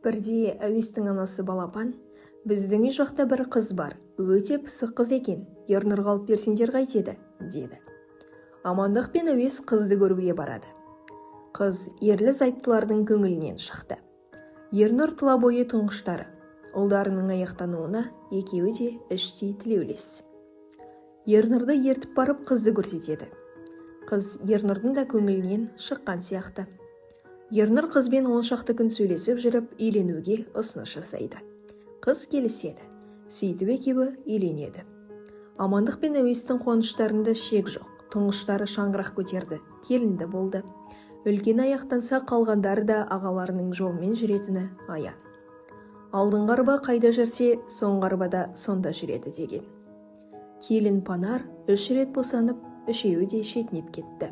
Бірде әуестің анасы Балапан, біздің үй жақта бір қыз бар, өте пысық қыз екен, ернұрға алып берсеңдер қайтеді, деді. Амандық пен әуес қызды көруге барады. Қыз ерлі-зайыптылардың көңілінен шықты. Ернұр тұла бойы тұңғыштары, ұлдарының аяқтануына екеуі де іштей тілеулес. Ернұрды ертіп барып қызды көрсетеді. Қыз Ернұрдың да көңілінен шыққан сияқты. Ернұр қызбен 10 шақты күн сөйлесіп жүріп, үйленуге ұсыныс жасайды. Қыз келіседі. Сөйтіп екеуі үйленеді. Амандық пен әуестің қуаныштарында шек жоқ. Тұңғыштары шаңырақ көтерді, келінді болды. Үлкен аяқтанса, қалғандары да ағаларының жолымен жүретіні аян. Алдыңғы арба қайда жүрсе, соңғы арбада сонда жүреді деген. Келін Панар 3 рет босанып, үшеуі де шетінеп кетті.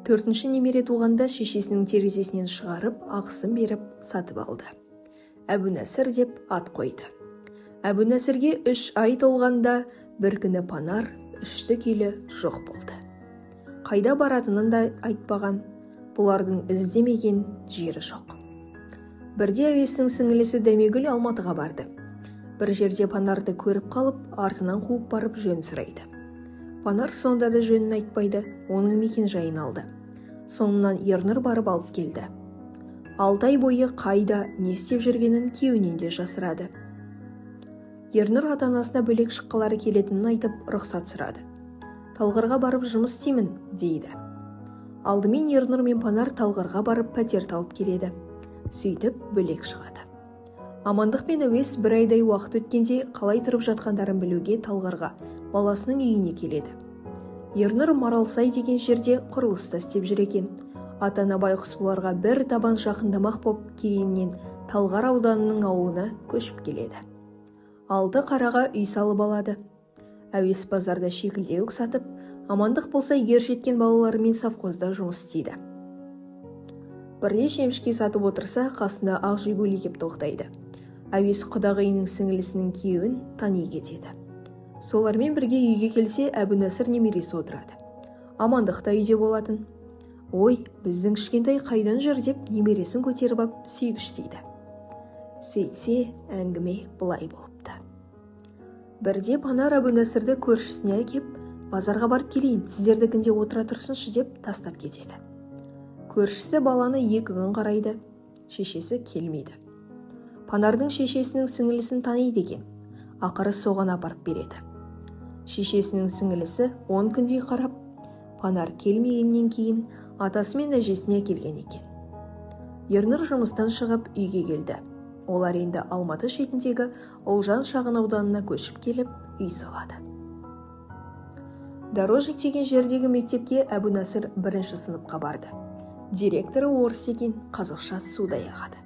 4-ші немере туғанда шешесінің терезесінен шығарып, ақысын беріп сатып алды. Әбу-Нәсір деп ат қойды. Әбу-Нәсірге 3 ай толғанда бір күні Панар үшті-күйлі жоқ болды. Қайда баратынын да айтпаған, бұлардың іздемеген жері жоқ. Бірде әуестің сіңілісі Дәмегүл Алматыға барды. Бір жерде Панарды көріп қалып, артынан қуып барып жөн сұрайды. Панар сонда да жөнін айтпайды, оның мекен жайын алды. Соңынан Ернұр барып алып келді. 6 ай бойы қайда, не істеп жүргенін күйеуінен де жасырады. Ернұр ата-анасына бөлек шыққылары келетінін айтып, рұқсат сұрады. Талғарға барып жұмыс істеймін, дейді. Алдымен Ернұр мен Панар Талғарға барып пәтер тауып келеді. Сөйтіп бөлек шығады. Амандық пен әуес бір айдай уақыт өткенде қалай тұрып жатқандарын білуге Талғарға, баласының үйіне келеді. Ернұр Маралсай деген жерде құрылыста істеп жүр екен. Ата-ана байқұс бұларға бір табан жақындамақ боп, кейіннен Талғар ауданының ауылына көшіп келеді. 6 қараға үй салып алады. Әуес базарда шекілдеуік сатып, Амандық болса ер жеткен балаларымен совхозда жұмыс істейді. Бірде шемішке сатып отырса, қасына ақ жигули кеп тоқтайды. Әуес құдағиының сіңілісінің күйеуін тани кетеді. Солармен бірге үйге келсе, Әбу-Нәсір немересі отырады. Амандық та үйде болатын. Ой, біздің кішкентай қайдан жүр деп немересін көтеріп ап сүйгіш дейді. Сөйтсе, әңгіме былай болыпты. Бірде Панар Әбу-Нәсірді көршісіне әкеп, базарға барып келейін, сіздердікінде отыра тұрсыншы деп тастап кетеді. Көршісі баланы 2 күн қарайды, шешесі келмейді. Панардың шешесінің сіңілісін таниды екен, ақыры соған апарып береді. Шешесінің сіңілісі 10 күндей қарап, Панар келмегеннен кейін атасы мен әжесіне келген екен. Ернұр жұмыстан шығып үйге келді. Олар енді Алматы шетіндегі Олжан шағын ауданына көшіп келіп, үй салады. Дорожник деген жердегі мектепке Әбу-Нәсір 1-ші сыныпқа барды. Директоры орыс екен, қазақша судай ағады.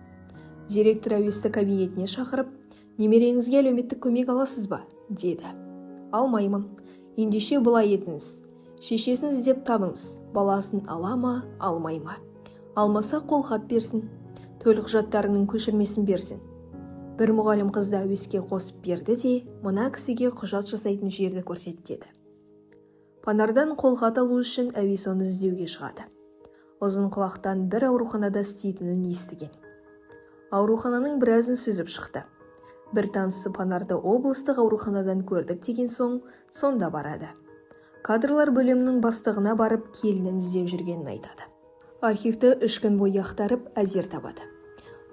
Директор әуесті кабинетіне шақырып, немереңізге әлеуметтік көмек аласыз ба, деді. Алмаймын, ендеше былай етіңіз. Шешесін іздеп табыңыз, баласын ала ма, алмай ма. Алмаса қолхат берсін, төлқұжаттарының көшірмесін берсін. Бір мұғалім қызды әуеске қосып берді де, мына кісіге құжат жасайтын жерді көрсетеді. Панардан қолхат алу үшін әуес оны іздеуге шығады. Ұзын құлақтан бір ауруханада істейтінін естіген. Аурухананың біразын сүзіп шықты. Бір танысы Панарды облыстық ауруханадан көрдік деген соң, сонда барады. Кадрлар бөлімінің бастығына барып келінін іздеп жүргенін айтады. Архивті 3 күн бойы ақтарып әзер табады.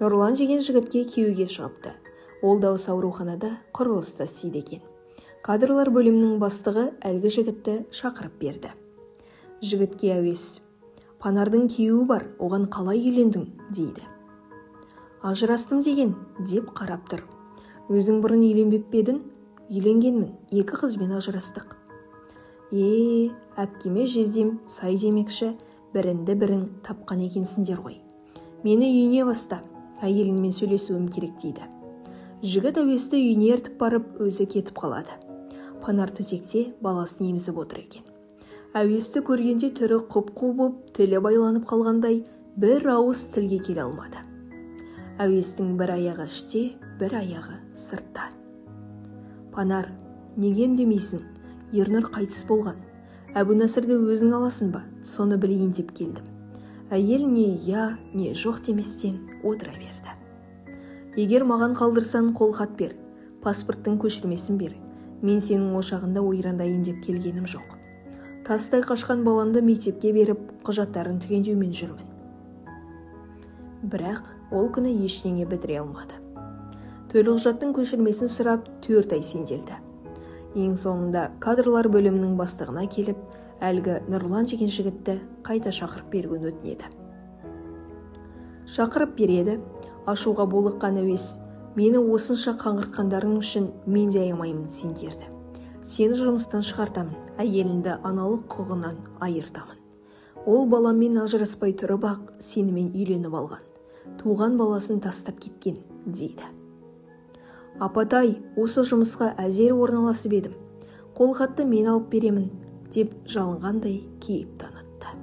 Нұрлан деген жігітке күйеуге шығыпты. Ол да осы ауруханада құрылыста істейді екен. Кадрлар бөлімінің бастығы әлгі жігітті шақырып берді. Жігітке әуес: Панардың күйеуі бар, оған қалай үйлендің, дейді. Ажырастым деген, деп қарап тұр. Өзің бұрын үйленбеп пе едің? Үйленгенмін, 2 қызбен ажырастық. Әпкеме жездем сай демекші, бірін тапқан екенсіңдер ғой. Мені үйіне баста, әйеліңмен сөйлесуім керек, дейді. Жігіт әуесті үйіне ертіп барып, өзі кетіп қалады. Панар төсекте баласын емізіп отыр екен. Әуесті көргенде түрі құп-қу боп, тілі байланып қалғандай, бір ауыз тілге келе алмады. Әуестің бір аяғы іште, бір аяғы сыртта. Панар, неге үндемейсің? Ернұр қайтыс болған. Әбу-Нәсірді өзің аласың ба? Соны білейін деп келдім. Әйел не я, не жоқ деместен отыра берді. Егер маған қалдырсан қолхат бер, паспорттың көшірмесін бер. Мен сенің ошағында ойрандайын деп келгенім жоқ. Тастай қашқан баланды мектепке беріп, құжаттарын түгендеумен жүрмін. Бірақ ол күні ештеңе бітіре алмады. Төлқұжаттың көшірмесін сұрап 4 ай сенделді. Ең соңында кадрлар бөлімінің бастығына келіп, әлгі Нұрлан деген жігітті қайта шақырып беруін өтінеді. Шақырып береді, ашуға булыққан әуес: мені осынша қаңғыртқандарың үшін мен де аямаймын сендерді. Сені жұмыстан шығартамын, әйеліңді аналық құқығынан айыртамын. Ол баламен ажыраспай тұрып-ақ сенімен үйленіп алған, туған баласын тастап кеткен, дейді. Апатай, осы жұмысқа әзер орналасып едім. Қолхатты мен алып беремін, деп жалынғандай кейіп танытты.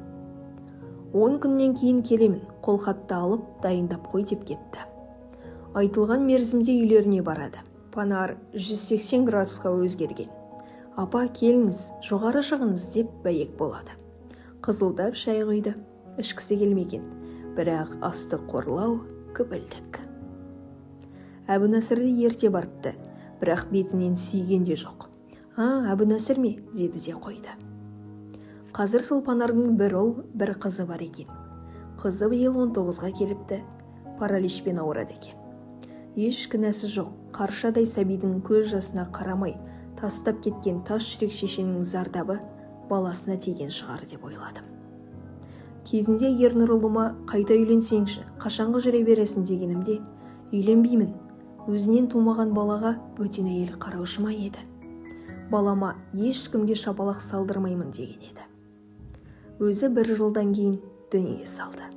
10 күннен кейін келемін, қолхатты алып дайындап қой деп кетті. Айтылған мерзімде үйлеріне барады. Панар 180 градусқа өзгерген. Апа, келіңіз, жоғары шығыңыз деп бәйек болады. Қызылдап шай құйды, ішкісі келмеген, бірақ асты қорлау, күпілдік. Әбунәсірді ерте барыпты, бірақ бетінен сүйген де жоқ. Әбунәсір ме? Деді де қойды. Қазір сол Панардың бір ұл, бір қызы бар екен. Қызы биыл 19-ға келіпті, параличпен ауырады екен. Еш кінәсі жоқ, қаршадай сәбидің көз жасына қарамай, тастап кеткен тас жүрек шешенің зардабы баласына тиген шығар деп ойладым. Кезінде Ернұр ұлыма қайта үйленсеңші, қашанғы жүре бересің дегенімде, үйленбеймін, өзінен тумаған балаға бөтен әйел қараушы ма еді. Балама ешкімге шапалақ салдырмаймын деген еді. Өзі 1 жылдан кейін дүние салды.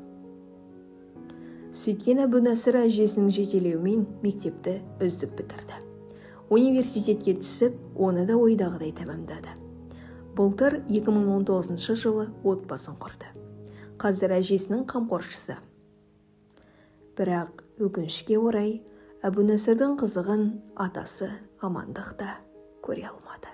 Сөйткен Әбунәсір әжесінің жетелеуімен мектепті үздік бітірді. Университетке түсіп, оны да ойдағыдай тәмамдады. Былтыр 2019 жылы отбасын құрды. Қазір әжесінің қамқоршысы. Бірақ өкінішке орай Әбунәсірдің қызығын атасы Амандық та көре алмады.